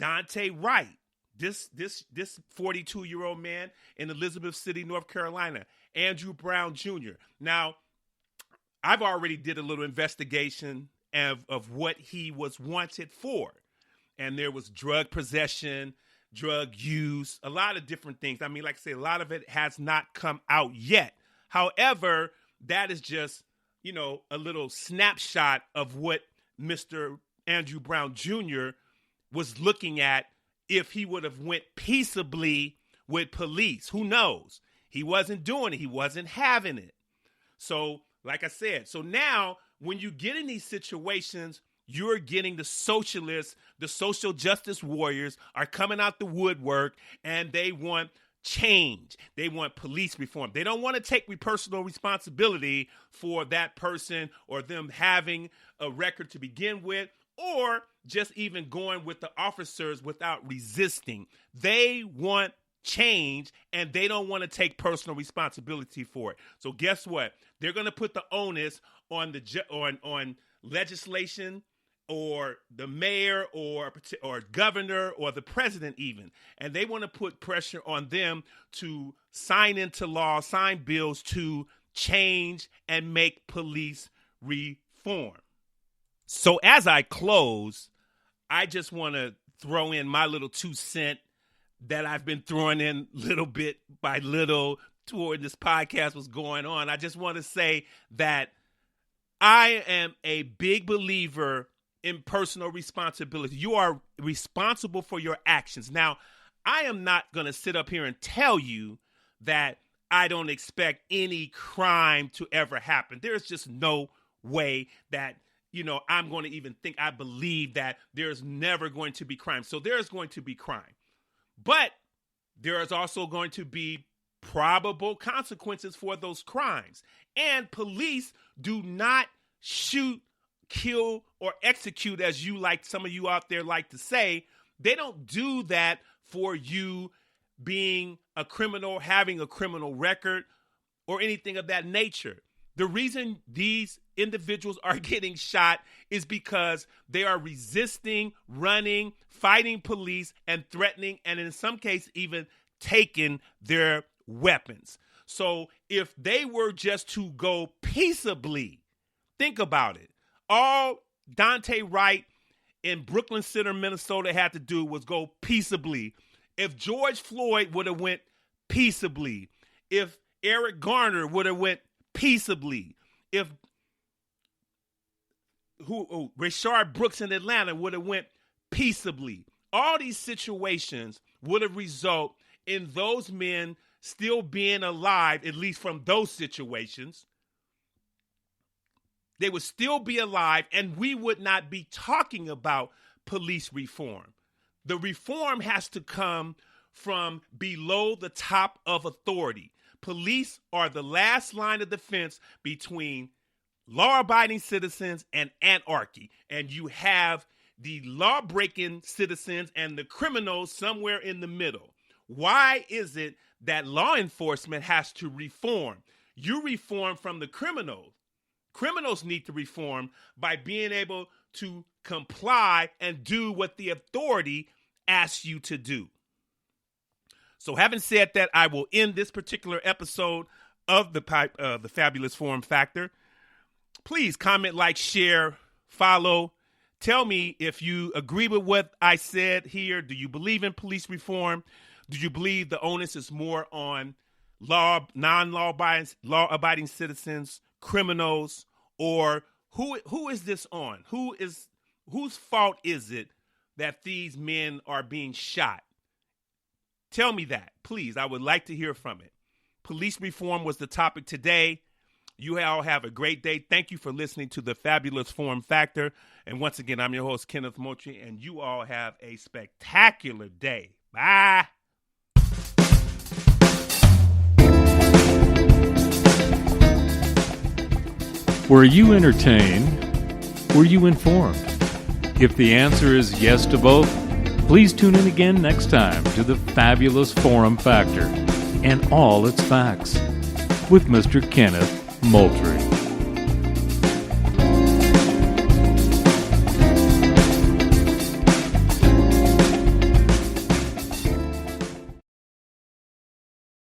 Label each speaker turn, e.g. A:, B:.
A: Dante Wright, this 42-year-old man in Elizabeth City, North Carolina, Andrew Brown Jr. Now, I've already did a little investigation of what he was wanted for. And there was drug possession, drug use, a lot of different things. I mean, like I say, a lot of it has not come out yet. However, that is just, a little snapshot of what Mr. Andrew Brown Jr. was looking at if he would have went peaceably with police. Who knows? He wasn't doing it. He wasn't having it. So, like I said, so now when you get in these situations, you're getting the socialists, the social justice warriors are coming out the woodwork, and they want change. They want police reform. They don't want to take personal responsibility for that person or them having a record to begin with, or just even going with the officers without resisting. They want change, and they don't want to take personal responsibility for it. So guess what? They're going to put the onus on on legislation, or the mayor, or governor, or the president even. And they want to put pressure on them to sign into law, sign bills to change and make police reform. So as I close, I just want to throw in my little 2 cents that I've been throwing in little bit by little toward this podcast was going on. I just want to say that I am a big believer in personal responsibility. You are responsible for your actions. Now, I am not going to sit up here and tell you that I don't expect any crime to ever happen. There's just no way that, I'm going to even think, I believe that there's never going to be crime. So there's going to be crime. But there is also going to be probable consequences for those crimes. And police do not shoot, kill, or execute, as some of you out there like to say. They don't do that for you being a criminal, having a criminal record, or anything of that nature. The reason these individuals are getting shot is because they are resisting, running, fighting police, and threatening, and in some cases even taking their weapons. So if they were just to go peaceably, think about it. All Dante Wright in Brooklyn Center, Minnesota had to do was go peaceably. If George Floyd would have went peaceably, if Eric Garner would have went peaceably, if Rayshard Brooks in Atlanta would have went peaceably, all these situations would have resulted in those men still being alive, at least from those situations. They would still be alive, and we would not be talking about police reform. The reform has to come from below the top of authority. Police are the last line of defense between law-abiding citizens and anarchy. And you have the law-breaking citizens and the criminals somewhere in the middle. Why is it that law enforcement has to reform? You reform from the criminals. Criminals need to reform by being able to comply and do what the authority asks you to do. So having said that, I will end this particular episode of the Fabulous Form Factor. Please comment, like, share, follow. Tell me if you agree with what I said here. Do you believe in police reform? Do you believe the onus is more on law-abiding citizens, criminals, or who is this on? Whose fault is it that these men are being shot? Tell me that, please. I would like to hear from it. Police reform was the topic today. You all have a great day. Thank you for listening to the Fabulous Form Factor. And once again, I'm your host, Kenneth Moultrie, and you all have a spectacular day. Bye.
B: Were you entertained? Were you informed? If the answer is yes to both, please tune in again next time to the Fabulous Forum Factor and all its facts with Mr. Kenneth Moultrie.